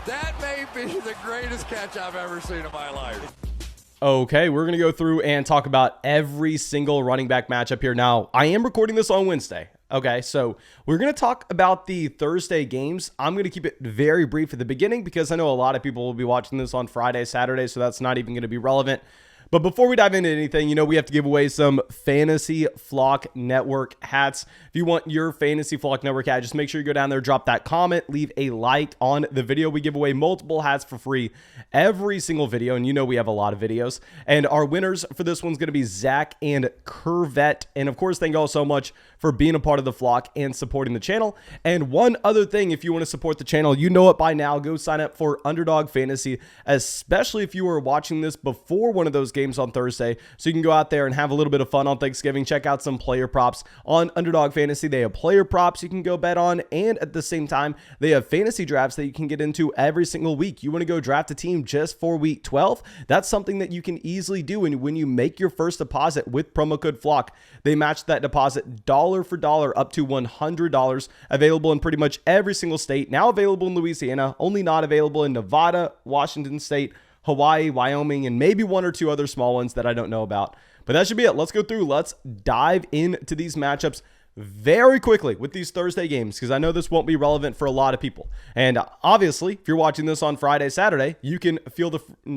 That may be the greatest catch I've ever seen in my life. Okay, we're going to go through and talk about every single running back matchup here. Now, I am recording this on Wednesday. Okay, so we're going to talk about the Thursday games. I'm going to keep it very brief at the beginning because I know a lot of people will be watching this on Friday, Saturday, so that's not even going to be relevant. But before we dive into anything, we have to give away some Fantasy Flock Network hats. If you want your Fantasy Flock Network hat, just make sure you go down there, drop that comment, leave a like on the video. We give away multiple hats for free every single video, and we have a lot of videos. And our winners for this one's going to be Zach and Curvette. And of course, thank you all so much for being a part of the flock and supporting the channel. And one other thing, if you want to support the channel, you know it by now, go sign up for Underdog Fantasy, especially if you are watching this before one of those games on Thursday, so you can go out there and have a little bit of fun on Thanksgiving. Check out some player props on Underdog Fantasy. They have player props you can go bet on, and at the same time, they have fantasy drafts that you can get into every single week. You want to go draft a team just for week 12? That's something that you can easily do, and when you make your first deposit with promo code FLOCK, they match that deposit dollar for dollar up to $100, available in pretty much every single state, now available in Louisiana, only not available in Nevada, Washington State, Hawaii, Wyoming, and maybe one or two other small ones that I don't know about. But that should be it. Let's go through. Let's dive into these matchups very quickly with these Thursday games, because I know this won't be relevant for a lot of people. And obviously, if you're watching this on Friday, Saturday, you can feel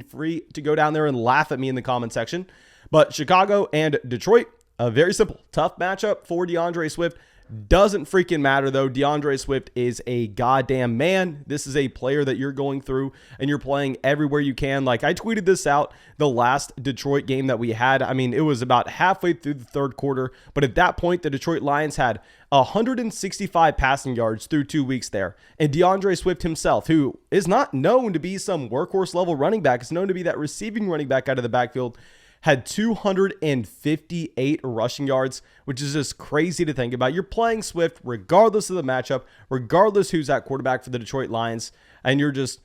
free to go down there and laugh at me in the comment section. But Chicago and Detroit, a very simple, tough matchup for DeAndre Swift. Doesn't freaking matter, though. DeAndre Swift is a goddamn man. This is a player that you're going through and you're playing everywhere you can. Like, I tweeted this out the last Detroit game that we had. I mean, it was about halfway through the third quarter, but at that point, the Detroit Lions had 165 passing yards through 2 weeks there. And DeAndre Swift himself, who is not known to be some workhorse level running back, is known to be that receiving running back out of the backfield, had 258 rushing yards, which is just crazy to think about. You're playing Swift regardless of the matchup, regardless who's at quarterback for the Detroit Lions, and you're just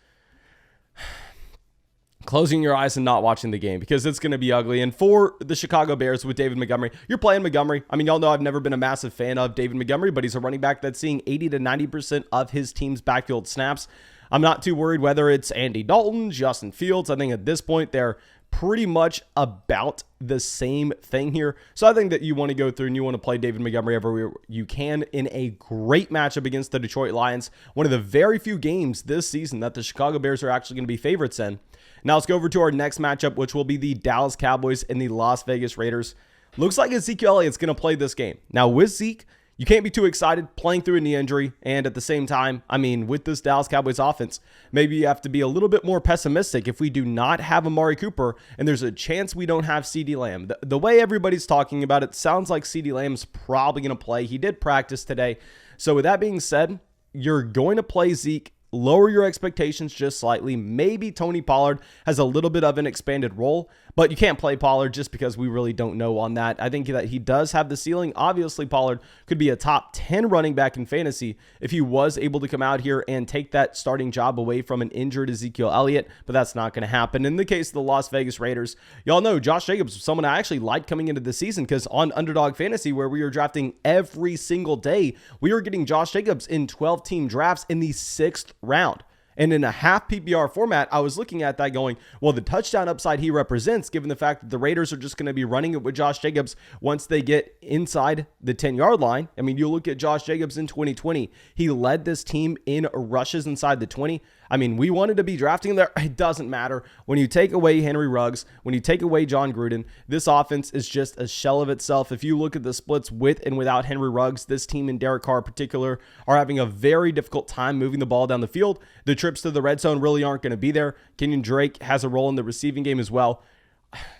closing your eyes and not watching the game because it's going to be ugly. And for the Chicago Bears with David Montgomery, you're playing Montgomery. I mean, y'all know I've never been a massive fan of David Montgomery, but he's a running back that's seeing 80 to 90% of his team's backfield snaps. I'm not too worried whether it's Andy Dalton, Justin Fields. I think at this point, they're pretty much about the same thing here. So I think that you want to go through and you want to play David Montgomery everywhere you can in a great matchup against the Detroit Lions. One of the very few games this season that the Chicago Bears are actually going to be favorites in. Now let's go over to our next matchup, which will be the Dallas Cowboys and the Las Vegas Raiders. Looks like Ezekiel Elliott's going to play this game. Now with Zeke, you can't be too excited playing through a knee injury. And at the same time, I mean, with this Dallas Cowboys offense, maybe you have to be a little bit more pessimistic if we do not have Amari Cooper and there's a chance we don't have CeeDee Lamb. The way everybody's talking about it sounds like CeeDee Lamb's probably going to play. He did practice today. So with that being said, you're going to play Zeke. Lower your expectations just slightly. Maybe Tony Pollard has a little bit of an expanded role, but you can't play Pollard just because we really don't know on that. I think that he does have the ceiling. Obviously, Pollard could be a top 10 running back in fantasy if he was able to come out here and take that starting job away from an injured Ezekiel Elliott, but that's not going to happen. In the case of the Las Vegas Raiders, y'all know Josh Jacobs was someone I actually liked coming into the season because on Underdog Fantasy, where we were drafting every single day, we were getting Josh Jacobs in 12-team drafts in the 6th round. And in a half PPR format, I was looking at that going, well, the touchdown upside he represents, given the fact that the Raiders are just going to be running it with Josh Jacobs once they get inside the 10-yard line. I mean, you look at Josh Jacobs in 2020, he led this team in rushes inside the 20. I mean, we wanted to be drafting there. It doesn't matter. When you take away Henry Ruggs, when you take away John Gruden, this offense is just a shell of itself. If you look at the splits with and without Henry Ruggs, this team and Derek Carr in particular are having a very difficult time moving the ball down the field. The trips to the red zone really aren't going to be there. Kenyon Drake has a role in the receiving game as well.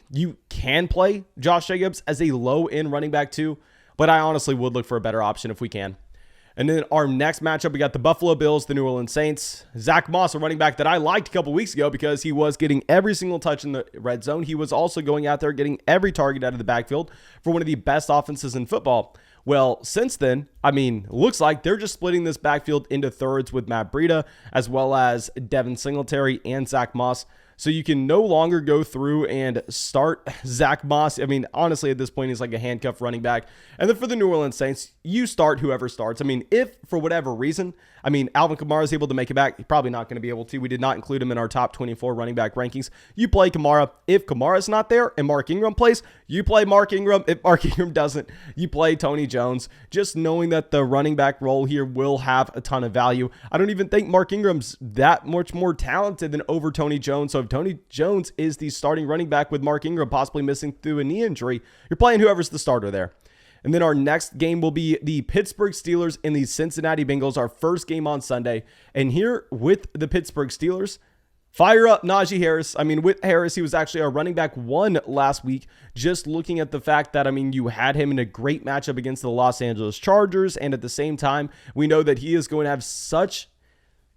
You can play Josh Jacobs as a low-end running back too, but I honestly would look for a better option if we can. And then our next matchup, we got the Buffalo Bills, the New Orleans Saints. Zach Moss, a running back that I liked a couple weeks ago because he was getting every single touch in the red zone. He was also going out there getting every target out of the backfield for one of the best offenses in football. Well, since then, I mean, looks like they're just splitting this backfield into thirds with Matt Breida, as well as Devin Singletary and Zach Moss. So you can no longer go through and start Zach Moss. I mean, honestly, at this point, he's like a handcuff running back. And then for the New Orleans Saints, you start whoever starts. I mean, if for whatever reason, I mean, Alvin Kamara is able to make it back, he's probably not going to be able to. We did not include him in our top 24 running back rankings. You play Kamara. If Kamara's not there and Mark Ingram plays, you play Mark Ingram. If Mark Ingram doesn't, you play Tony Jones. Just knowing that the running back role here will have a ton of value. I don't even think Mark Ingram's that much more talented than over Tony Jones. So if Tony Jones is the starting running back with Mark Ingram possibly missing through a knee injury, you're playing whoever's the starter there. And then our next game will be the Pittsburgh Steelers and the Cincinnati Bengals, our first game on Sunday. And here with the Pittsburgh Steelers, fire up Najee Harris. I mean, with Harris, he was actually our running back 1 last week. Just looking at the fact that, I mean, you had him in a great matchup against the Los Angeles Chargers. And at the same time, we know that he is going to have such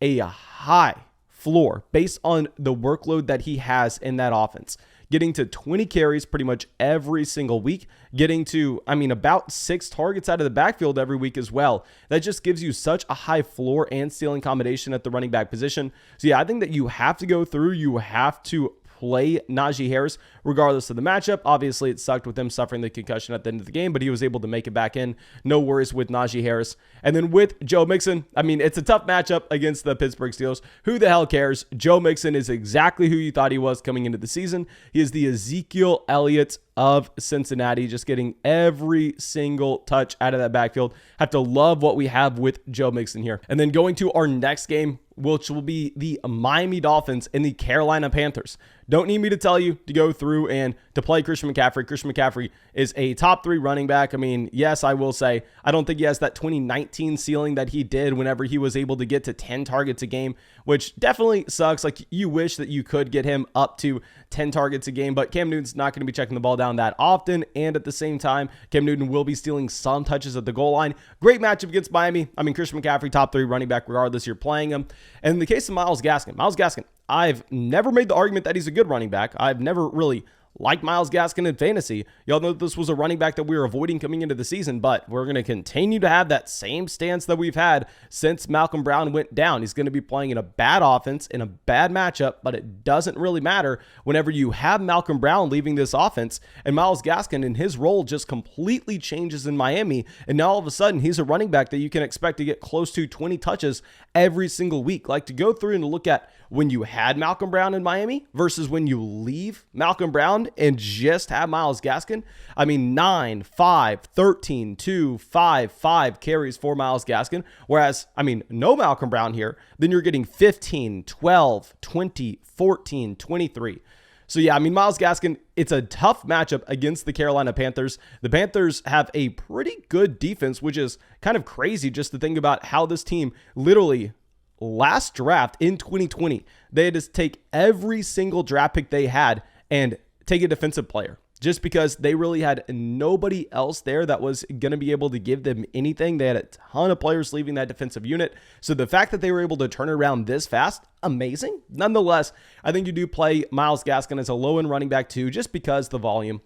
a high floor based on the workload that he has in that offense. Getting to 20 carries pretty much every single week, getting to, I mean, about 6 targets out of the backfield every week as well. That just gives you such a high floor and ceiling combination at the running back position. So yeah, I think that you have to go through, you have to play Najee Harris regardless of the matchup. Obviously, it sucked with him suffering the concussion at the end of the game, but he was able to make it back in. No worries with Najee Harris. And then with Joe Mixon, I mean, it's a tough matchup against the Pittsburgh Steelers. Who the hell cares? Joe Mixon is exactly who you thought he was coming into the season. He is the Ezekiel Elliott of Cincinnati, just getting every single touch out of that backfield. Have to love what we have with Joe Mixon here. And then going to our next game, which will be the Miami Dolphins and the Carolina Panthers. Don't need me to tell you to go through and to play Christian McCaffrey. Christian McCaffrey is a top 3 running back. I mean, yes, I will say, I don't think he has that 2019 ceiling that he did whenever he was able to get to 10 targets a game, which definitely sucks. Like, you wish that you could get him up to 10 targets a game, but Cam Newton's not going to be checking the ball down that often. And at the same time, Cam Newton will be stealing some touches at the goal line. Great matchup against Miami. I mean, Christian McCaffrey, top 3 running back, regardless you're playing him. And in the case of Myles Gaskin, I've never made the argument that he's a good running back. I've never really liked Myles Gaskin in fantasy. Y'all know this was a running back that we were avoiding coming into the season, but we're going to continue to have that same stance that we've had since Malcolm Brown went down. He's going to be playing in a bad offense, in a bad matchup, but it doesn't really matter whenever you have Malcolm Brown leaving this offense, and Myles Gaskin in his role just completely changes in Miami, and now all of a sudden he's a running back that you can expect to get close to 20 touches every single week. Like, to go through and look at when you had Malcolm Brown in Miami versus when you leave Malcolm Brown and just have Myles Gaskin. I mean, 9, 5, 13, 2, 5, 5 carries for Myles Gaskin. Whereas, I mean, no Malcolm Brown here, then you're getting 15, 12, 20, 14, 23. So yeah, I mean, Myles Gaskin, it's a tough matchup against the Carolina Panthers. The Panthers have a pretty good defense, which is kind of crazy just to think about how this team literally last draft in 2020, they had to take every single draft pick they had and take a defensive player just because they really had nobody else there that was going to be able to give them anything. They had a ton of players leaving that defensive unit. So the fact that they were able to turn it around this fast, amazing. Nonetheless, I think you do play Myles Gaskin as a low-end running back too, just because the volume.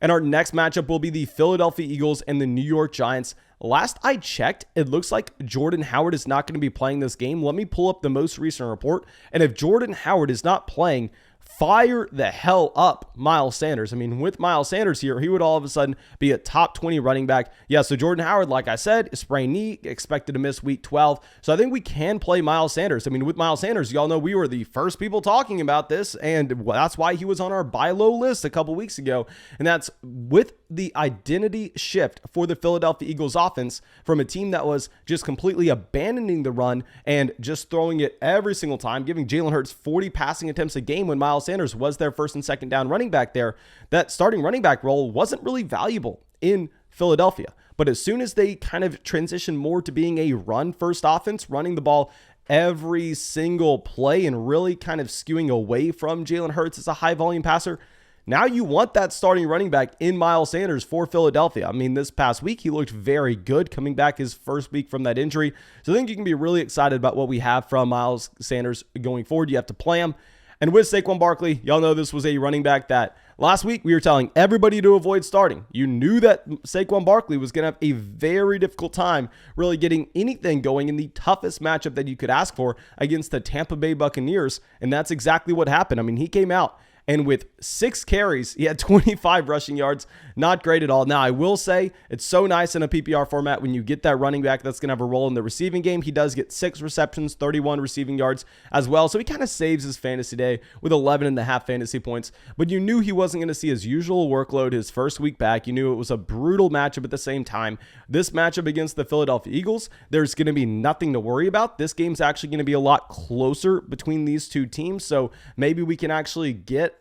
And our next matchup will be the Philadelphia Eagles and the New York Giants. Last I checked, it looks like Jordan Howard is not going to be playing this game. Let me pull up the most recent report. And if Jordan Howard is not playing, fire the hell up Miles Sanders. I mean, with Miles Sanders here, he would all of a sudden be a top 20 running back. Yeah, so Jordan Howard, like I said, is sprained knee, expected to miss week 12. So I think we can play Miles Sanders. I mean, with Miles Sanders, y'all know we were the first people talking about this, and that's why he was on our buy low list a couple weeks ago. And that's with the identity shift for the Philadelphia Eagles offense from a team that was just completely abandoning the run and just throwing it every single time, giving Jalen Hurts 40 passing attempts a game when Miles Sanders was their first and second down running back there. That starting running back role wasn't really valuable in Philadelphia. But as soon as they kind of transitioned more to being a run-first offense, running the ball every single play and really kind of skewing away from Jalen Hurts as a high-volume passer, now you want that starting running back in Miles Sanders for Philadelphia. I mean, this past week, he looked very good coming back his first week from that injury. So I think you can be really excited about what we have from Miles Sanders going forward. You have to play him. And with Saquon Barkley, y'all know this was a running back that Last week, we were telling everybody to avoid starting. You knew that Saquon Barkley was going to have a very difficult time really getting anything going in the toughest matchup that you could ask for against the Tampa Bay Buccaneers, and that's exactly what happened. I mean, he came out, and with 6 carries, he had 25 rushing yards. Not great at all. Now, I will say it's so nice in a PPR format when you get that running back that's going to have a role in the receiving game. He does get 6 receptions, 31 receiving yards as well. So he kind of saves his fantasy day with 11.5 fantasy points. But you knew he wasn't going to see his usual workload his first week back. You knew it was a brutal matchup at the same time. This matchup against the Philadelphia Eagles, there's going to be nothing to worry about. This game's actually going to be a lot closer between these two teams. So maybe we can actually get,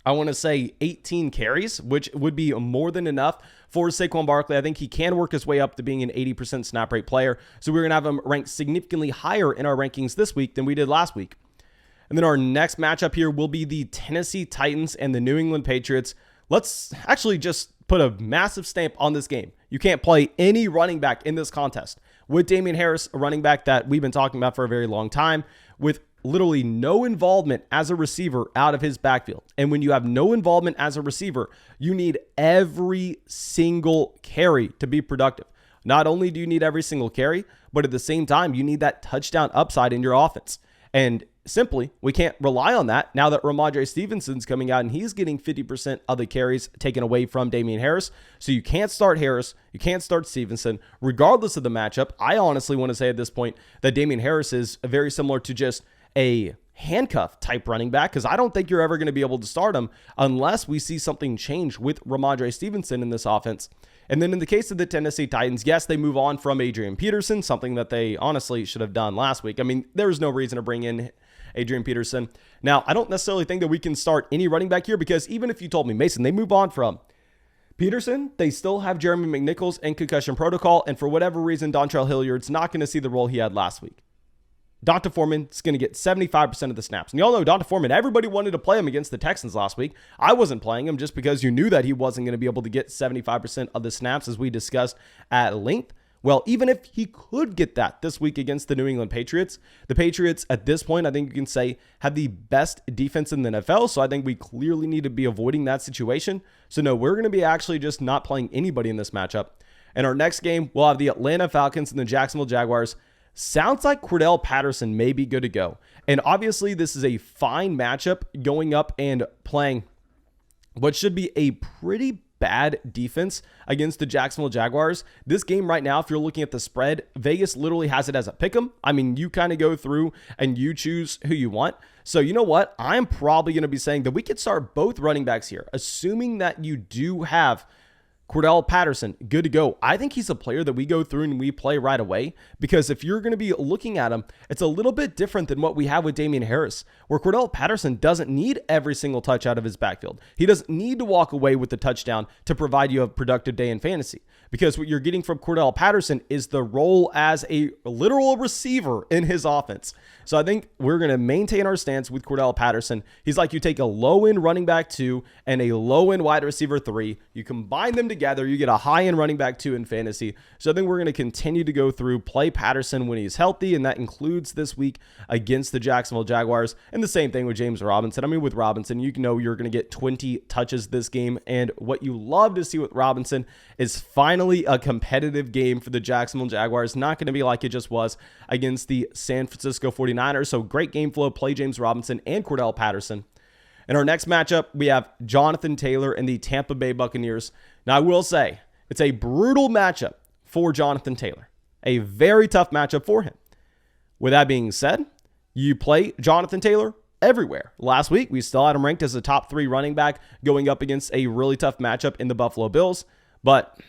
I want to say 18 carries, which would be more than enough for Saquon Barkley. I think he can work his way up to being an 80% snap rate player. So we're going to have him ranked significantly higher in our rankings this week than we did last week. And then our next matchup here will be the Tennessee Titans and the New England Patriots. Let's actually just put a massive stamp on this game. You can't play any running back in this contest. With Damian Harris, a running back that we've been talking about for a very long time, with literally no involvement as a receiver out of his backfield. And when you have no involvement as a receiver, you need every single carry to be productive. Not only do you need every single carry, but at the same time, you need that touchdown upside in your offense. And simply, we can't rely on that now that Ramondre Stevenson's coming out and he's getting 50% of the carries taken away from Damian Harris. So you can't start Harris. You can't start Stevenson. Regardless of the matchup, I honestly want to say at this point that Damian Harris is very similar to just a handcuff type running back, because I don't think you're ever going to be able to start him unless we see something change with Ramondre Stevenson in this offense. And then in the case of the Tennessee Titans, yes, they move on from Adrian Peterson, something that they honestly should have done last week. I mean, there was no reason to bring in Adrian Peterson. Now, I don't necessarily think that we can start any running back here, because even if you told me, Mason, they move on from Peterson, they still have Jeremy McNichols in concussion protocol, and for whatever reason, Dontrell Hilliard's not going to see the role he had last week. Donta Foreman is going to get 75% of the snaps. And y'all know Donta Foreman, everybody wanted to play him against the Texans last week. I wasn't playing him just because you knew that he wasn't going to be able to get 75% of the snaps, as we discussed at length. Well, even if he could get that this week against the New England Patriots, the Patriots at this point, I think you can say, have the best defense in the NFL. So I think we clearly need to be avoiding that situation. So no, we're going to be actually just not playing anybody in this matchup. And our next game, we'll have the Atlanta Falcons and the Jacksonville Jaguars. Sounds like Cordell Patterson may be good to go. And obviously, this is a fine matchup going up and playing what should be a pretty bad defense against the Jacksonville Jaguars. This game right now, if you're looking at the spread, Vegas literally has it as a pick'em. I mean, you kind of go through and you choose who you want. So you know what? I'm probably going to be saying that we could start both running backs here, assuming that you do have Cordell Patterson, good to go. I think he's a player that we go through and we play right away, because if you're going to be looking at him, it's a little bit different than what we have with Damian Harris, where Cordell Patterson doesn't need every single touch out of his backfield. He doesn't need to walk away with the touchdown to provide you a productive day in fantasy, because what you're getting from Cordell Patterson is the role as a literal receiver in his offense. So I think we're going to maintain our stance with Cordell Patterson. He's like, you take a low-end running back 2 and a low-end wide receiver 3. You combine them together, you get a high-end running back 2 in fantasy. So I think we're going to continue to go through, play Patterson when he's healthy, and that includes this week against the Jacksonville Jaguars. And the same thing with James Robinson. I mean, with Robinson, you know you're going to get 20 touches this game. And what you love to see with Robinson is finally a competitive game for the Jacksonville Jaguars. Not going to be like it just was against the San Francisco 49ers. So great game flow, play James Robinson and Cordell Patterson. In our next matchup, we have Jonathan Taylor and the Tampa Bay Buccaneers. Now, I will say, it's a brutal matchup for Jonathan Taylor. A very tough matchup for him. With that being said, you play Jonathan Taylor everywhere. Last week, we still had him ranked as a top 3 running back going up against a really tough matchup in the Buffalo Bills. But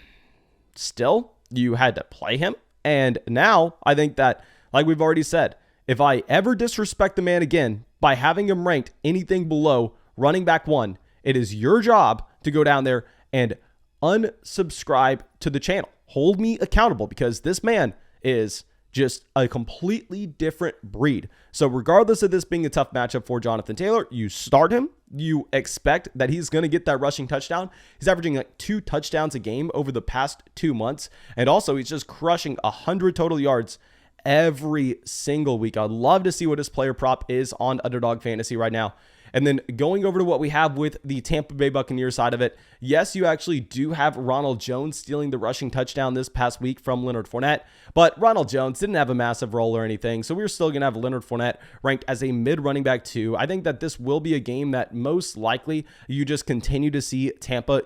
still, you had to play him. And now, I think that, like we've already said, if I ever disrespect the man again by having him ranked anything below running back 1, it is your job to go down there and unsubscribe to the channel. Hold me accountable, because this man is just a completely different breed. So regardless of this being a tough matchup for Jonathan Taylor, you start him. You expect that he's going to get that rushing touchdown. He's averaging like 2 touchdowns a game over the past 2 months. And also, he's just crushing 100 total yards every single week. I'd love to see what his player prop is on Underdog Fantasy right now. And then going over to what we have with the Tampa Bay Buccaneers side of it, yes, you actually do have Ronald Jones stealing the rushing touchdown this past week from Leonard Fournette, but Ronald Jones didn't have a massive role or anything, so we're still going to have Leonard Fournette ranked as a mid running back 2. I think that this will be a game that most likely you just continue to see Tampa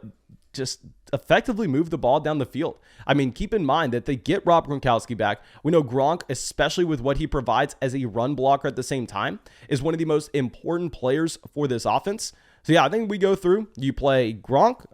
just effectively move the ball down the field. I mean, keep in mind that they get Rob Gronkowski back. We know Gronk, especially with what he provides as a run blocker at the same time, is one of the most important players for this offense. So yeah, I think we go through, you play Gronk,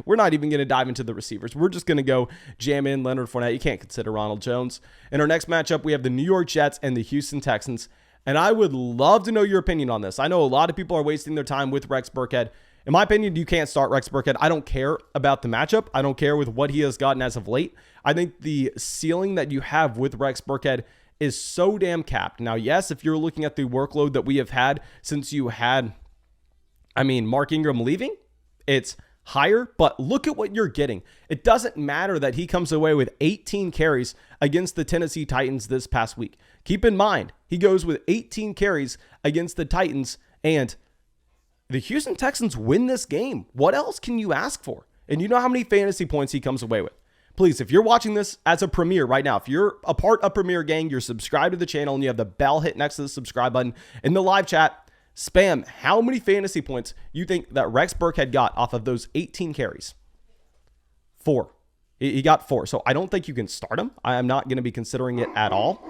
we're not even going to dive into the receivers. We're just going to go jam in Leonard Fournette. You can't consider Ronald Jones. In our next matchup, we have the New York Jets and the Houston Texans. And I would love to know your opinion on this. I know a lot of people are wasting their time with Rex Burkhead. In my opinion, you can't start Rex Burkhead. I don't care about the matchup. I don't care with what he has gotten as of late. I think the ceiling that you have with Rex Burkhead is so damn capped. Now, yes, if you're looking at the workload that we have had since you had, Mark Ingram leaving, it's higher, but look at what you're getting. It doesn't matter that he comes away with 18 carries against the Tennessee Titans this past week. Keep in mind, he goes with 18 carries against the Titans, and the Houston Texans win this game. What else can you ask for? And you know how many fantasy points he comes away with. Please, if you're watching this as a Premier right now, if you're a part of Premier Gang, you're subscribed to the channel and you have the bell hit next to the subscribe button in the live chat, spam how many fantasy points you think that Rex Burkhead got off of those 18 carries. 4. He got 4. So I don't think you can start him. I am not going to be considering it at all.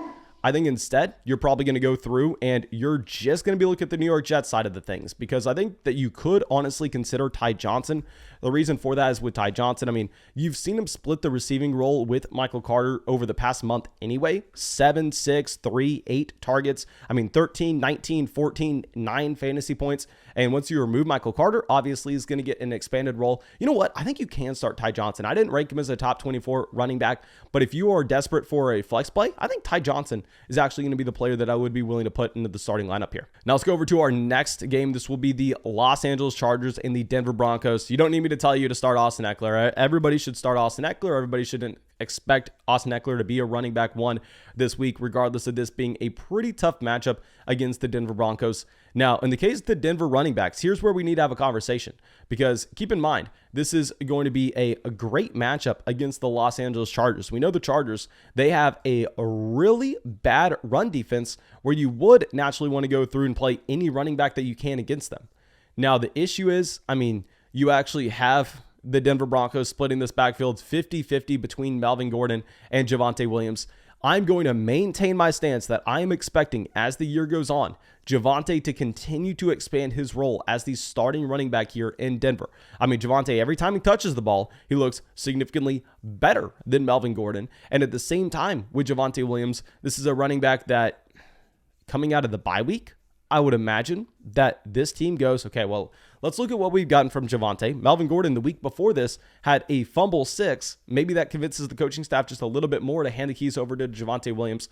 I think instead, you're probably going to go through and you're just going to be looking at the New York Jets side of the things, because I think that you could honestly consider Ty Johnson. The reason for that is with Ty Johnson, you've seen him split the receiving role with Michael Carter over the past month anyway. 7, 6, 3, 8 targets. 13, 19, 14, 9 fantasy points. And once you remove Michael Carter, obviously he's going to get an expanded role. You know what? I think you can start Ty Johnson. I didn't rank him as a top 24 running back, but if you are desperate for a flex play, I think Ty Johnson is actually going to be the player that I would be willing to put into the starting lineup here. Now let's go over to our next game. This will be the Los Angeles Chargers and the Denver Broncos. You don't need me to tell you to start Austin Eckler. Right? Everybody should start Austin Eckler. Everybody shouldn't expect Austin Eckler to be a running back 1 this week, regardless of this being a pretty tough matchup against the Denver Broncos. Now, in the case of the Denver running backs, here's where we need to have a conversation, because keep in mind, this is going to be a great matchup against the Los Angeles Chargers. We know the Chargers, they have a really bad run defense where you would naturally want to go through and play any running back that you can against them. Now, the issue is, you actually have the Denver Broncos splitting this backfield 50-50 between Melvin Gordon and Javonte Williams. I'm going to maintain my stance that I am expecting, as the year goes on, Javonte to continue to expand his role as the starting running back here in Denver. Javonte, every time he touches the ball, he looks significantly better than Melvin Gordon. And at the same time, with Javonte Williams, this is a running back that, coming out of the bye week, I would imagine that this team goes, okay, well, let's look at what we've gotten from Javonte. Melvin Gordon, the week before this, had a fumble 6. Maybe that convinces the coaching staff just a little bit more to hand the keys over to Javonte Williams.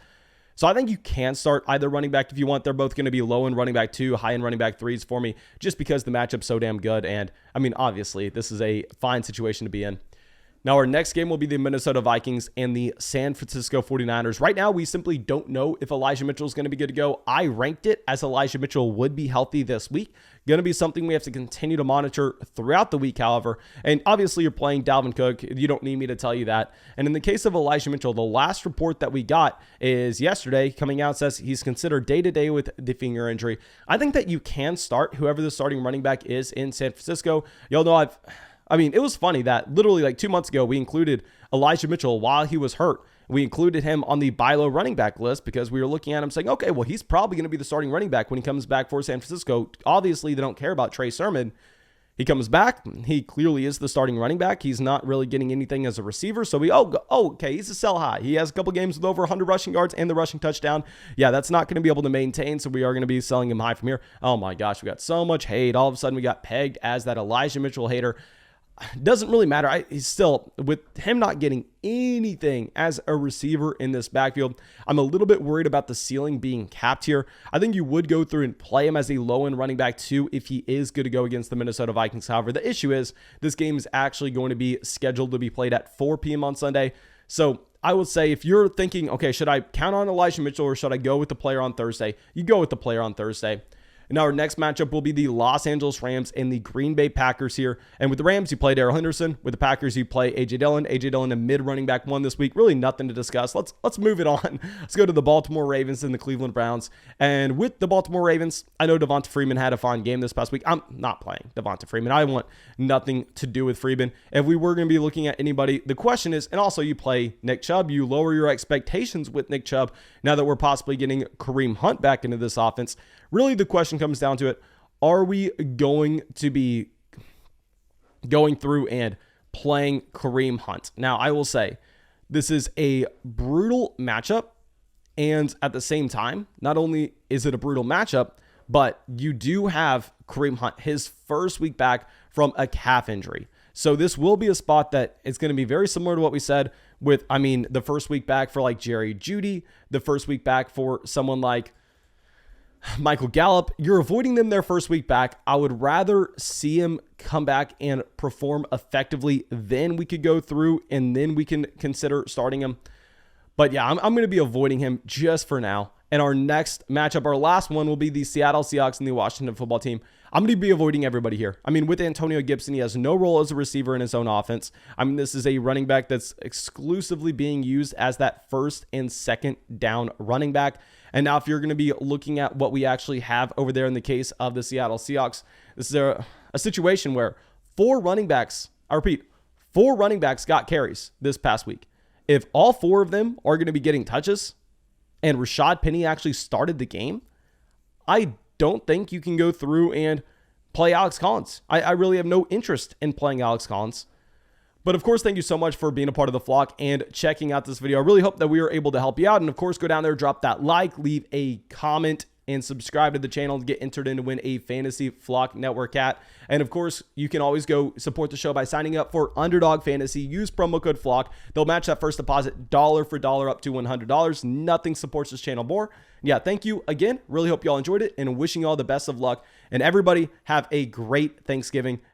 So I think you can start either running back if you want. They're both going to be low in running back 2, high in running back 3s for me, just because the matchup's so damn good. And obviously, this is a fine situation to be in. Now, our next game will be the Minnesota Vikings and the San Francisco 49ers. Right now, we simply don't know if Elijah Mitchell is going to be good to go. I ranked it as Elijah Mitchell would be healthy this week. Going to be something we have to continue to monitor throughout the week, however. And obviously, you're playing Dalvin Cook. You don't need me to tell you that. And in the case of Elijah Mitchell, the last report that we got is yesterday coming out, says he's considered day-to-day with the finger injury. I think that you can start whoever the starting running back is in San Francisco. Y'all know it was funny that literally like 2 months ago, we included Elijah Mitchell while he was hurt. We included him on the buy low running back list because we were looking at him saying, okay, well, he's probably going to be the starting running back when he comes back for San Francisco. Obviously, they don't care about Trey Sermon. He comes back. He clearly is the starting running back. He's not really getting anything as a receiver. So okay, he's a sell high. He has a couple games with over 100 rushing yards and the rushing touchdown. Yeah, that's not going to be able to maintain. So we are going to be selling him high from here. Oh my gosh, we got so much hate. All of a sudden, we got pegged as that Elijah Mitchell hater. Doesn't really matter. He's still, with him not getting anything as a receiver in this backfield, I'm a little bit worried about the ceiling being capped here. I think you would go through and play him as a low-end running back too if he is good to go against the Minnesota Vikings. However, the issue is this game is actually going to be scheduled to be played at 4 p.m. on Sunday. So I would say if you're thinking, okay, should I count on Elijah Mitchell or should I go with the player on Thursday? You go with the player on Thursday. And our next matchup will be the Los Angeles Rams and the Green Bay Packers here. And with the Rams, you play Darrell Henderson. With the Packers, you play A.J. Dillon. A.J. Dillon, a mid running back one this week. Really nothing to discuss. Let's move it on. Let's go to the Baltimore Ravens and the Cleveland Browns. And with the Baltimore Ravens, I know Devonta Freeman had a fine game this past week. I'm not playing Devonta Freeman. I want nothing to do with Freeman. If we were going to be looking at anybody, the question is, and also you play Nick Chubb, you lower your expectations with Nick Chubb now that we're possibly getting Kareem Hunt back into this offense. Really, the question comes down to it. Are we going to be going through and playing Kareem Hunt? Now, I will say this is a brutal matchup. And at the same time, not only is it a brutal matchup, but you do have Kareem Hunt, his first week back from a calf injury. So this will be a spot that is going to be very similar to what we said with, the first week back for like Jerry Jeudy, the first week back for someone like Michael Gallup. You're avoiding them their first week back. I would rather see him come back and perform effectively. Then we could go through and then we can consider starting him. But yeah, I'm going to be avoiding him just for now. And our next matchup, our last one, will be the Seattle Seahawks and the Washington football team. I'm going to be avoiding everybody here. With Antonio Gibson, he has no role as a receiver in his own offense. This is a running back that's exclusively being used as that first and second down running back. And now if you're going to be looking at what we actually have over there in the case of the Seattle Seahawks, this is a situation where four running backs got carries this past week. If all four of them are going to be getting touches and Rashad Penny actually started the game, I don't think you can go through and play Alex Collins. I really have no interest in playing Alex Collins. But of course, thank you so much for being a part of the flock and checking out this video. I really hope that we were able to help you out. And of course, go down there, drop that like, leave a comment, and subscribe to the channel to get entered in to win a Fantasy Flock Network hat. And of course, you can always go support the show by signing up for Underdog Fantasy. Use promo code FLOCK. They'll match that first deposit dollar for dollar up to $100. Nothing supports this channel more. Yeah, thank you again. Really hope you all enjoyed it and wishing you all the best of luck. And everybody have a great Thanksgiving.